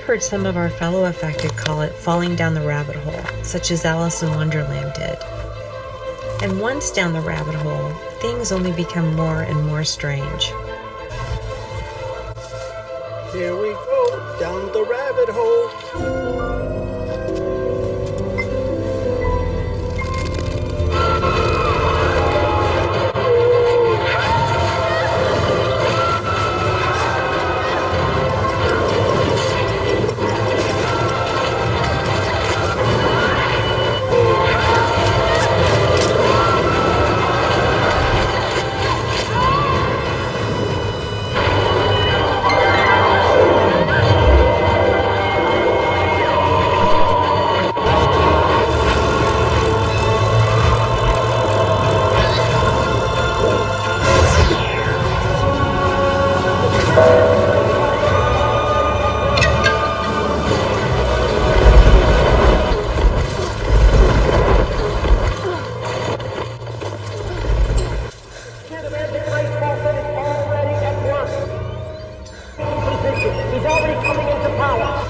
have heard some of our fellow affected call it falling down the rabbit hole, such as Alice in Wonderland did. And once down the rabbit hole, things only become more and more strange. Here we go, down the rabbit hole. He's already coming into power.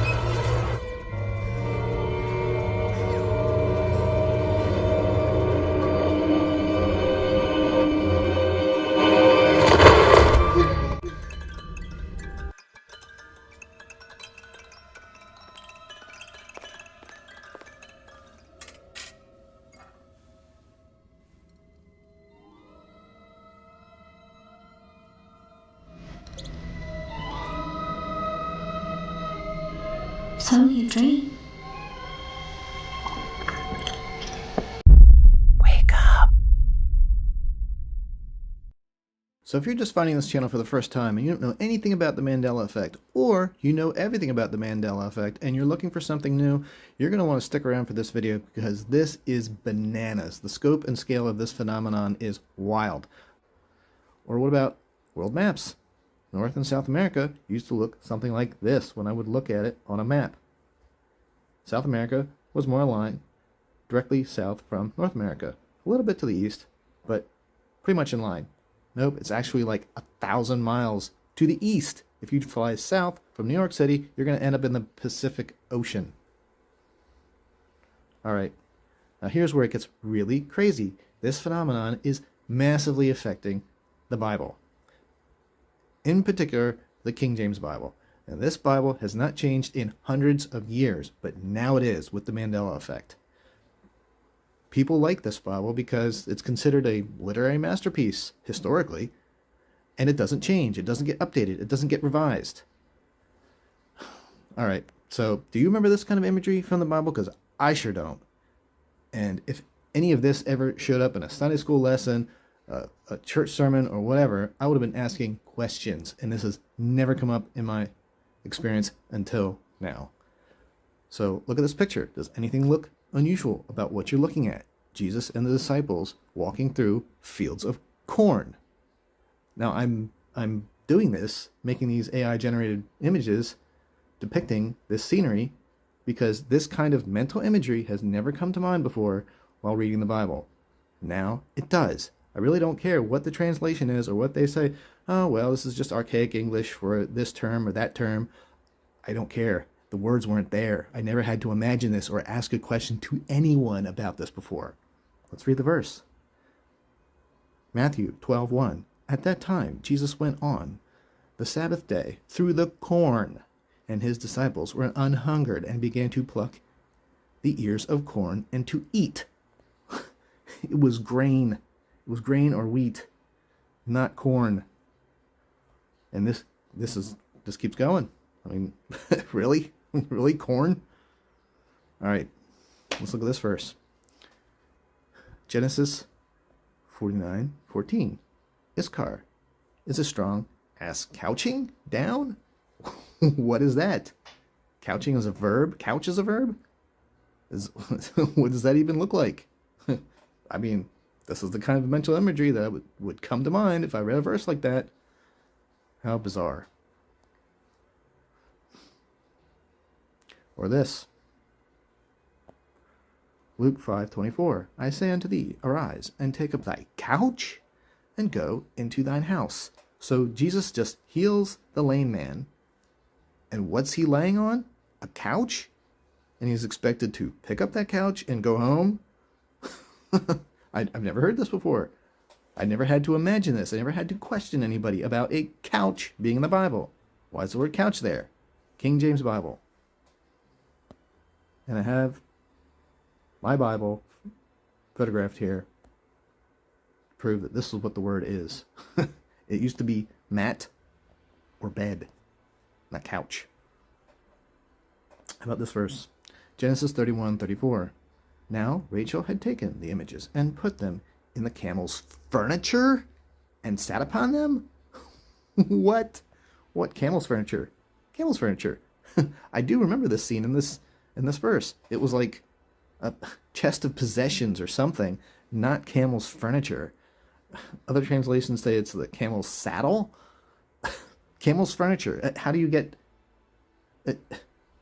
It's only a dream. Wake up. So if you're just finding this channel for the first time and you don't know anything about the Mandela effect, or you know everything about the Mandela effect and you're looking for something new, you're going to want to stick around for this video because this is bananas. The scope and scale of this phenomenon is wild. Or what about world maps? North and South America used to look something like this when I would look at it on a map. South America was more aligned directly south from North America. A little bit to the east, but pretty much in line. Nope, it's actually like 1,000 miles to the east. If you fly south from New York City, you're going to end up in the Pacific Ocean. Alright, now here's where it gets really crazy. This phenomenon is massively affecting the Bible. In particular, the King James Bible. And this Bible has not changed in hundreds of years, but now it is with the Mandela effect. People like this Bible because it's considered a literary masterpiece, historically, and it doesn't change, it doesn't get updated, it doesn't get revised. Alright, so do you remember this kind of imagery from the Bible? Because I sure don't. And if any of this ever showed up in a Sunday school lesson, a church sermon, or whatever, I would have been asking questions, and this has never come up in my experience until now. So look at this picture. Does anything look unusual about what you're looking at? Jesus and the disciples walking through fields of corn. Now I'm doing this, making these AI generated images depicting this scenery because this kind of mental imagery has never come to mind before while reading the Bible. Now it does. I really don't care what the translation is or what they say. Oh, well, this is just archaic English for this term or that term. I don't care. The words weren't there. I never had to imagine this or ask a question to anyone about this before. Let's read the verse. Matthew 12:1. At that time, Jesus went on the Sabbath day through the corn, and his disciples were unhungered and began to pluck the ears of corn and to eat. It was grain. It was grain or wheat, not corn. And this keeps going. I mean, really? Really? Corn? All right, let's look at this verse. Genesis 49:14. Iskar is a strong ass couching down? What is that? Couching is a verb? Couch is a verb? What does that even look like? I mean, this is the kind of mental imagery that would come to mind if I read a verse like that. How bizarre. Or this. Luke 5:24. I say unto thee, arise, and take up thy couch, and go into thine house. So Jesus just heals the lame man. And what's he laying on? a couch, and he's expected to pick up that couch and go home. I've never heard this before. I never had to imagine this. I never had to question anybody about a couch being in the Bible. Why is the word couch there? King James Bible. And I have my Bible photographed here to prove that this is what the word is. It used to be mat or bed, not couch. How about this verse? Genesis 31:34. Now Rachel had taken the images and put them in the camel's furniture and sat upon them? What? What camel's furniture? Camel's furniture. I do remember this scene in this verse. It was like a chest of possessions or something, not camel's furniture. Other translations say it's the camel's saddle. Camel's furniture. How do you get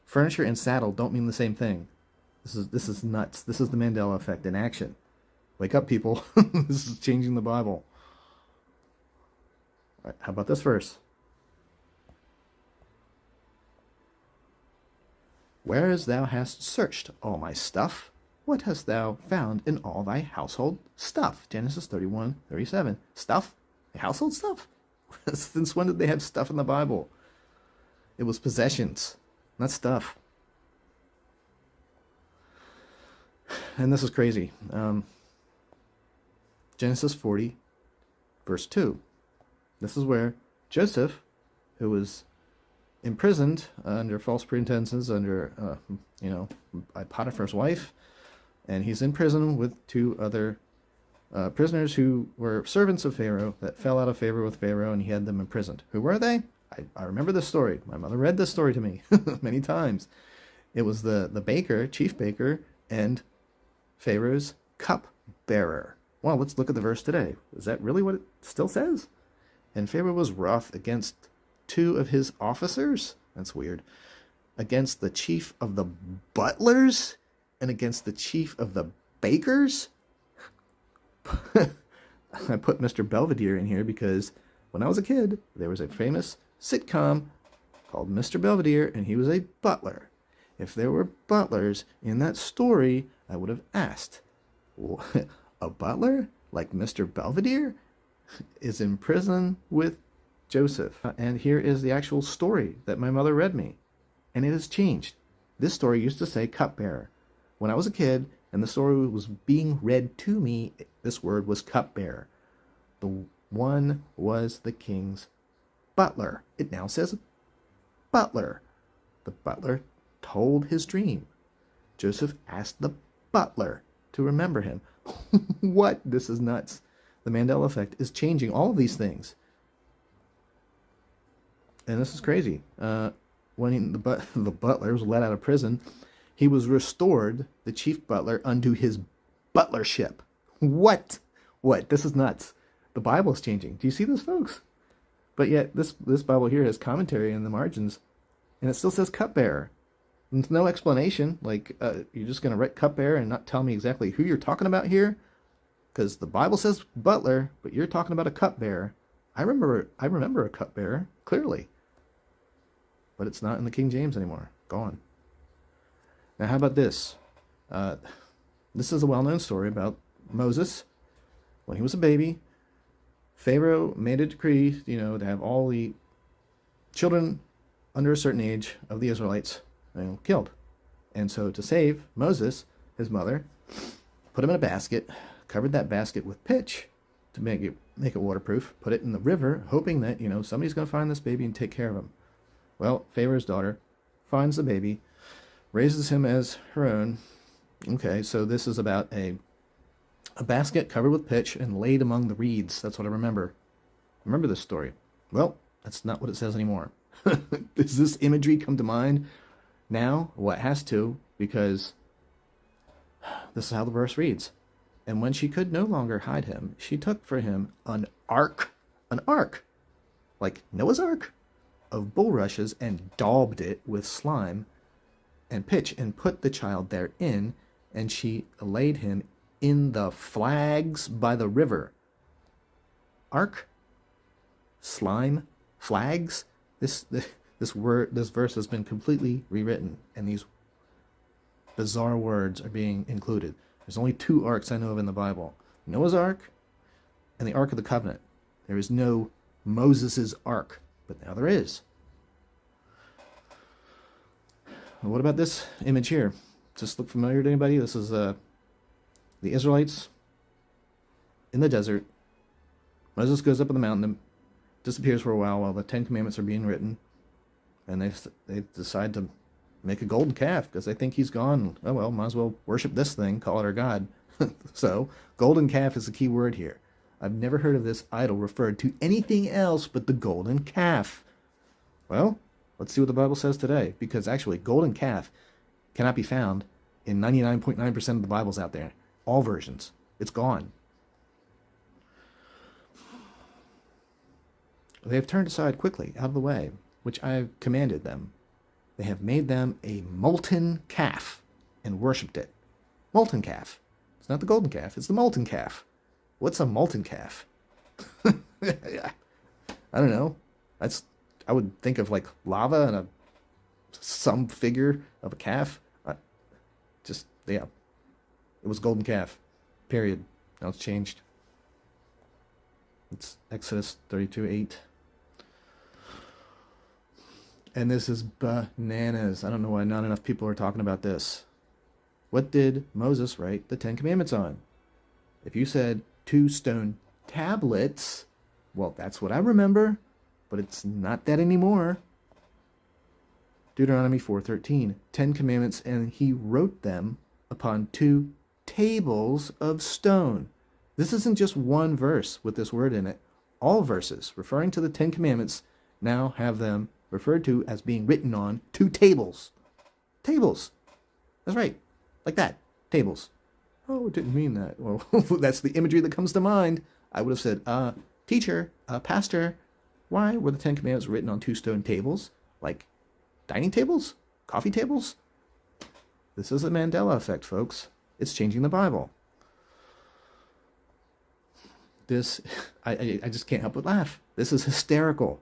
furniture and saddle don't mean the same thing. This is nuts. This is the Mandela effect in action. Wake up, people. This is changing the Bible. All right, how about this verse? Whereas thou hast searched all my stuff, what hast thou found in all thy household stuff? Genesis 31:37. Stuff? Household stuff? Since when did they have stuff in the Bible? It was possessions, not stuff. And this is crazy. Genesis 40, verse 2. This is where Joseph, who was imprisoned under false pretenses, under, by Potiphar's wife, and he's in prison with two other prisoners who were servants of Pharaoh that fell out of favor with Pharaoh, and he had them imprisoned. Who were they? I remember this story. My mother read this story to me many times. It was the baker, chief baker, and Pharaoh's cupbearer. Well, let's look at the verse today. Is that really what it still says? And Pharaoh was wroth against two of his officers. That's weird. Against the chief of the butlers and against the chief of the bakers. I put Mr. Belvedere in here because when I was a kid, there was a famous sitcom called Mr. Belvedere, and he was a butler. If there were butlers in that story, I would have asked, a butler like Mr. Belvedere is in prison with Joseph. And here is the actual story that my mother read me. And it has changed. This story used to say cupbearer. When I was a kid and the story was being read to me, this word was cupbearer. The one was the king's butler. It now says butler. The butler told his dream. Joseph asked the butler to remember him. What? This is nuts. The Mandela effect is changing all of these things. And this is crazy. When the butler was let out of prison, he was restored, the chief butler, unto his butlership. What? What? This is nuts. The Bible is changing. Do you see this, folks? But yet, this Bible here has commentary in the margins, and it still says cupbearer. There's no explanation. Like, you're just going to write cupbearer and not tell me exactly who you're talking about here? Because the Bible says butler, but you're talking about a cupbearer. I remember a cupbearer, clearly. But it's not in the King James anymore. Gone. Now, how about this? This is a well-known story about Moses. When he was a baby, Pharaoh made a decree, to have all the children under a certain age of the Israelites killed. And so to save Moses, his mother put him in a basket, covered that basket with pitch to make it waterproof, put it in the river, hoping that, somebody's going to find this baby and take care of him. Well, Pharaoh's daughter finds the baby, raises him as her own. Okay, so this is about a basket covered with pitch and laid among the reeds. That's what I remember. Remember this story. Well, that's not what it says anymore. Does this imagery come to mind now? Well, it has to, because this is how the verse reads. And when she could no longer hide him, she took for him an ark, like Noah's Ark, of bulrushes, and daubed it with slime and pitch, and put the child therein, and she laid him in the flags by the river. Ark, slime, flags. This this verse has been completely rewritten, and these bizarre words are being included. There's only 2 arks I know of in the Bible: Noah's Ark and the Ark of the Covenant. There is no Moses' Ark, but now there is. Well, what about this image here? Does this look familiar to anybody? This is the Israelites in the desert. Moses goes up on the mountain and disappears for a while the 10 Commandments are being written. And they decide to make a golden calf because they think he's gone. Oh, well, might as well worship this thing, call it our God. So, golden calf is the key word here. I've never heard of this idol referred to anything else but the golden calf. Well, let's see what the Bible says today, because actually, golden calf cannot be found in 99.9% of the Bibles out there. All versions. It's gone. They have turned aside quickly, out of the way, which I have commanded them. They have made them a molten calf and worshipped it. Molten calf. It's not the golden calf, it's the molten calf. What's a molten calf? I don't know. I would think of like lava and some figure of a calf. Yeah. It was golden calf. Period. Now it's changed. It's Exodus 32:8. And this is bananas. I don't know why not enough people are talking about this. What did Moses write the 10 Commandments on? If you said 2 stone tablets, well, that's what I remember, but it's not that anymore. Deuteronomy 4:13, 10 Commandments, and he wrote them upon 2 tables of stone. This isn't just one verse with this word in it. All verses referring to the 10 Commandments now have them referred to as being written on 2 tables. Tables. That's right. Like that. Tables. Oh, it didn't mean that. Well, that's the imagery that comes to mind. I would have said, teacher, pastor, why were the 10 Commandments written on 2 stone tables? Like dining tables? Coffee tables? This is a Mandela effect, folks. It's changing the Bible. This, I just can't help but laugh. This is hysterical.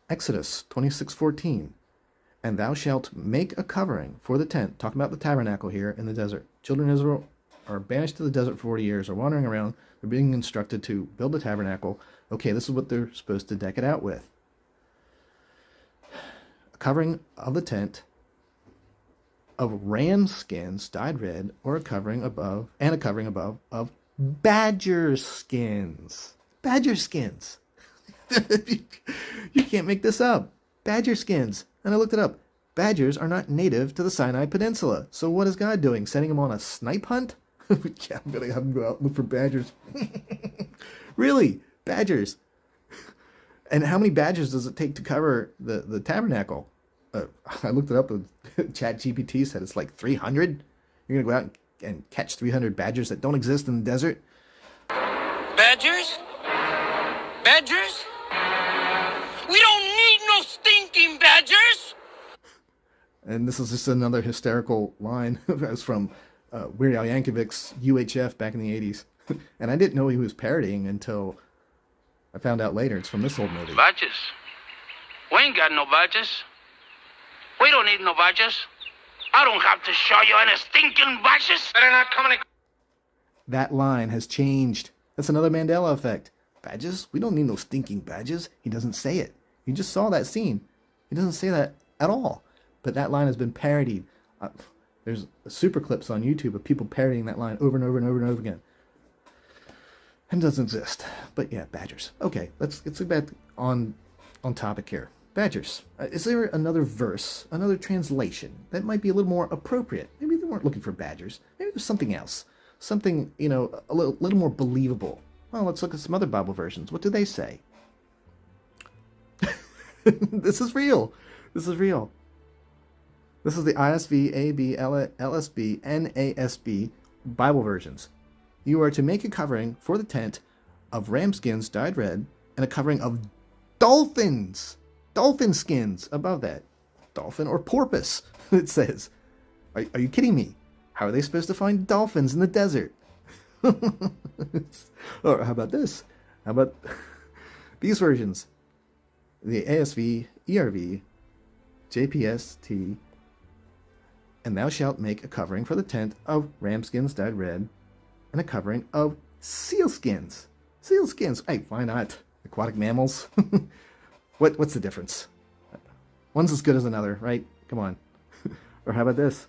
Exodus 26:14. And thou shalt make a covering for the tent. Talking about the tabernacle here in the desert. Children of Israel are banished to the desert for 40 years, are wandering around. They're being instructed to build a tabernacle. Okay, this is what they're supposed to deck it out with. A covering of the tent of ram skins dyed red, or a covering above of badger skins. Badger skins. You can't make this up. Badger skins. And I looked it up. Badgers are not native to the Sinai Peninsula. So what is God doing? Sending them on a snipe hunt? Yeah, I'm going to have them go out and look for badgers. Really? Badgers. And how many badgers does it take to cover the tabernacle? I looked it up. ChatGPT said it's like 300. You're going to go out and catch 300 badgers that don't exist in the desert? Badgers? Badgers? We don't need no stinking badgers! And this is just another hysterical line. That was from Weird Al Yankovic's UHF back in the 80s. And I didn't know he was parodying until I found out later. It's from this old movie. Badgers? We ain't got no badgers. We don't need no badgers. I don't have to show you any stinking badgers. Better not come in. That line has changed. That's another Mandela effect. Badges? We don't need no stinking badges. He doesn't say it. You just saw that scene. He doesn't say that at all. But that line has been parodied. There's super clips on YouTube of people parodying that line over and over and over and over again. And it doesn't exist. But yeah, badgers. Okay, let's get back on topic here. Badgers. Is there another verse, another translation that might be a little more appropriate? Maybe they weren't looking for badgers. Maybe there's something else. Something, a little more believable. Well, let's look at some other Bible versions. What do they say? This is real. This is real. This is the ISV, AB, LSB, NASB Bible versions. You are to make a covering for the tent of ram skins dyed red, and a covering of dolphins. Dolphin skins above that. Dolphin or porpoise, it says. Are you kidding me? How are they supposed to find dolphins in the desert? Or how about this? How about these versions? the ASV, ERV, JPST, and thou shalt make a covering for the tent of ram skins dyed red, and a covering of seal skins. Seal skins. Hey, why not? Aquatic mammals. What's the difference? One's as good as another, right? Come on. Or how about this?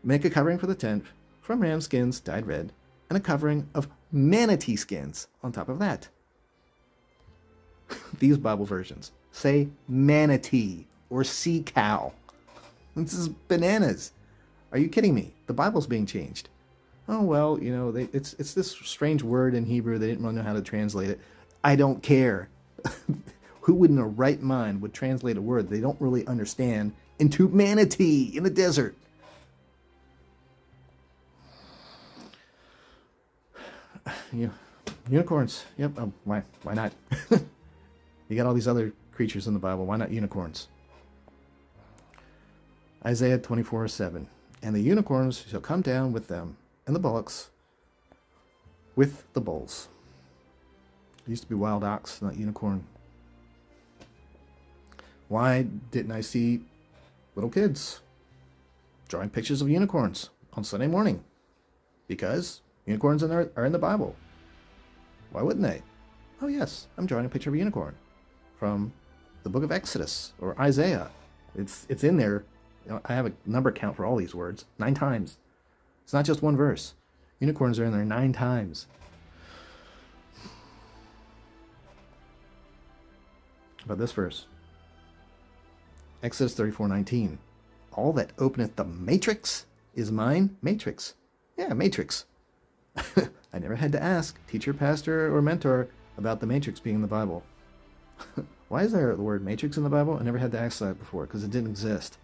Make a covering for the tent from ram skins dyed red, and a covering of manatee skins on top of that. These Bible versions say manatee or sea cow. This is bananas. Are you kidding me? The Bible's being changed. Oh, well, you know, it's this strange word in Hebrew. They didn't really know how to translate it. I don't care. Who in their right mind would translate a word they don't really understand into manatee in the desert? Yeah, unicorns. Yep. Why not? You got all these other creatures in the Bible. Why not unicorns? Isaiah 24:7. And the unicorns shall come down with them, and the bullocks with the bulls. It used to be wild ox, not unicorn. Why didn't I see little kids drawing pictures of unicorns on Sunday morning? Because unicorns are in the Bible. Why wouldn't they? Oh yes, I'm drawing a picture of a unicorn from the book of Exodus or Isaiah. It's in there. You know, I have a number count for all these words. 9 times. It's not just one verse. Unicorns are in there 9 times. About this verse. Exodus 34:19. All that openeth the matrix is mine. Matrix. Yeah, matrix. I never had to ask teacher, pastor, or mentor about the matrix being in the Bible. Why is there the word matrix in the Bible? I never had to ask that before because it didn't exist.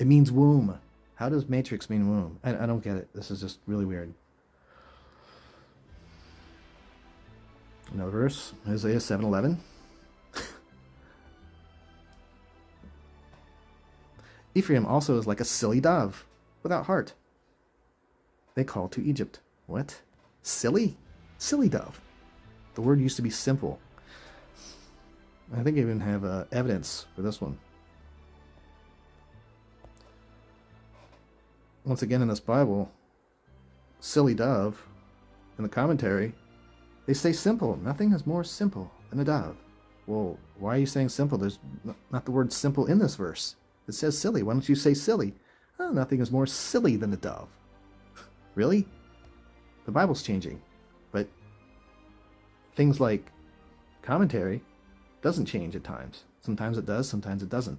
It means womb. How does matrix mean womb? I don't get it. This is just really weird. Another verse, Isaiah 7:11. Ephraim also is like a silly dove without heart. They call to Egypt. What? Silly? Silly dove. The word used to be simple. I think I even have evidence for this one. Once again in this Bible, silly dove, in the commentary, they say simple. Nothing is more simple than a dove. Well, why are you saying simple? There's not the word simple in this verse. It says silly. Why don't you say silly? Oh, nothing is more silly than a dove. Really? The Bible's changing. But things like commentary doesn't change at times. Sometimes it does, sometimes it doesn't.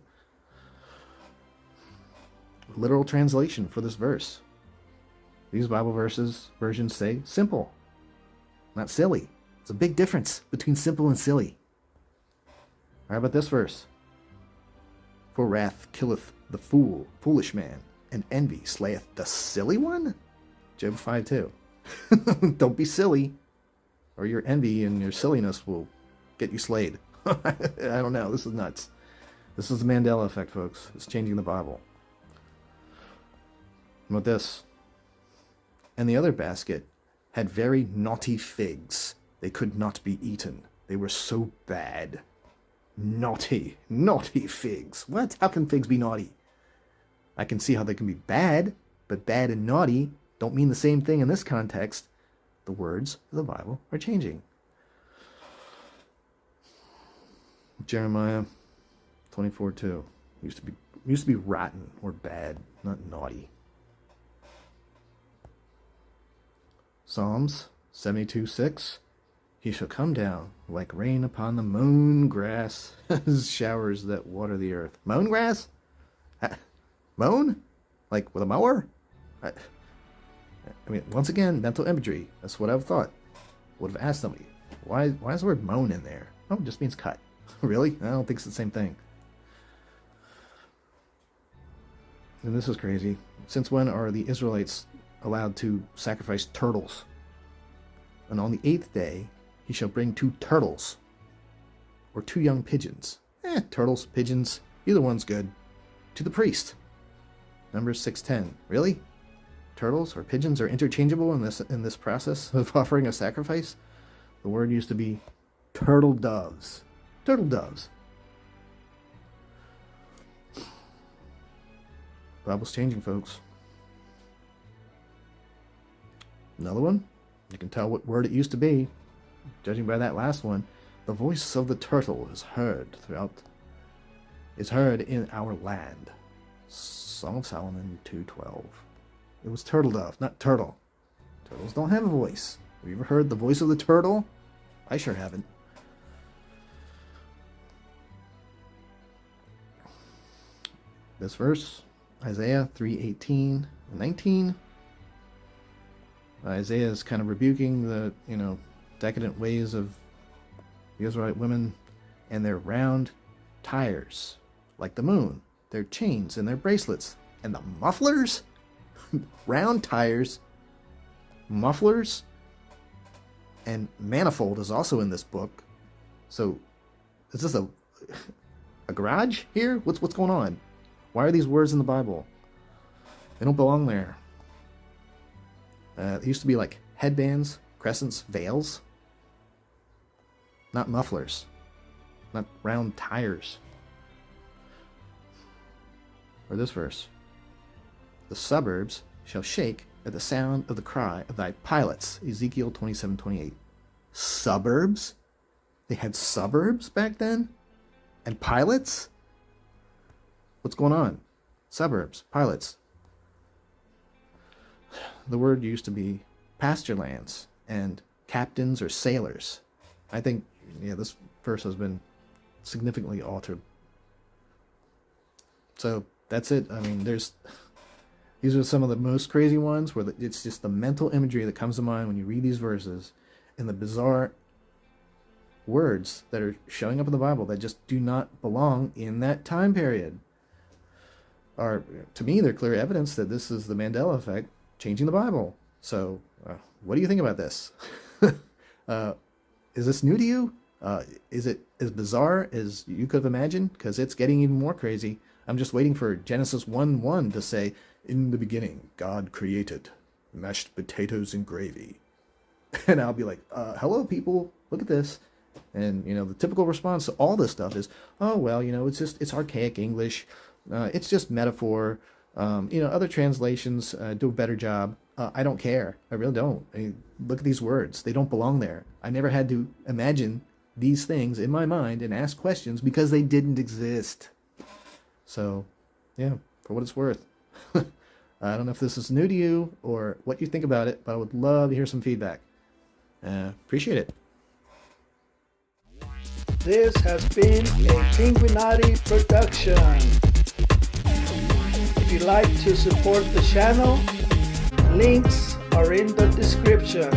Literal translation for this verse. These Bible versions say simple, not silly. There's a big difference between simple and silly. How about this verse? For wrath killeth the foolish man, and envy slayeth the silly one? Job 5:2. Don't be silly, or your envy and your silliness will get you slayed. I don't know. This is nuts. This is the Mandela effect, folks. It's changing the Bible. What about this? And the other basket had very naughty figs. They could not be eaten. They were so bad. Naughty figs. What? How can figs be naughty? I can see how they can be bad, but bad and naughty don't mean the same thing in this context. The words of the Bible are changing. Jeremiah 24:2. Used to be rotten or bad, not naughty. Psalms 72:6. He shall come down like rain upon the mown grass, as showers that water the earth. Mown grass? Mown? Like with a mower? I mean, once again, mental imagery. That's what I've thought. Would have asked somebody, why is the word mown in there? Oh, it just means cut. Really? I don't think it's the same thing. And this is crazy. Since when are the Israelites allowed to sacrifice turtles? And on the 8th day, he shall bring 2 turtles, or 2 young pigeons. Turtles, pigeons, either one's good. To the priest. Numbers 6:10. Really? Turtles or pigeons are interchangeable in this process of offering a sacrifice? The word used to be turtle doves. Turtle doves. Bible's changing, folks. Another one. You can tell what word it used to be, judging by that last one. The voice of the turtle is heard in our land. Song of Solomon 2:12. It was turtle dove, not turtle. Turtles don't have a voice. Have you ever heard the voice of the turtle? I sure haven't. This verse, Isaiah 3:18 and 19. Isaiah is kind of rebuking the, decadent ways of the Israelite women and their round tires, like the moon, their chains and their bracelets, and the mufflers? Round tires, mufflers, and manifold is also in this book. So, is this a garage here? What's going on? Why are these words in the Bible? They don't belong there. It used to be like headbands, crescents, veils. Not mufflers. Not round tires. Or this verse. The suburbs shall shake at the sound of the cry of thy pilots. Ezekiel 27:28. Suburbs? They had suburbs back then? And pilots? What's going on? Suburbs, pilots. The word used to be pasture lands and captains or sailors. I think, this verse has been significantly altered. So that's it. I mean, these are some of the most crazy ones where it's just the mental imagery that comes to mind when you read these verses and the bizarre words that are showing up in the Bible that just do not belong in that time period. Are, to me, they're clear evidence that this is the Mandela effect changing the Bible. So, what do you think about this? Is this new to you? Is it as bizarre as you could have imagined? Because it's getting even more crazy. I'm just waiting for Genesis 1:1 to say, in the beginning, God created mashed potatoes and gravy. And I'll be like, hello, people, look at this. And, the typical response to all this stuff is, oh, well, it's archaic English. It's just metaphor. Other translations do a better job. I don't care. I really don't. Look at these words. They don't belong there. I never had to imagine these things in my mind and ask questions because they didn't exist. So, yeah, for what it's worth. I don't know if this is new to you or what you think about it, but I would love to hear some feedback. Appreciate it. This has been a Pinguinati production. If you'd like to support the channel, links are in the description.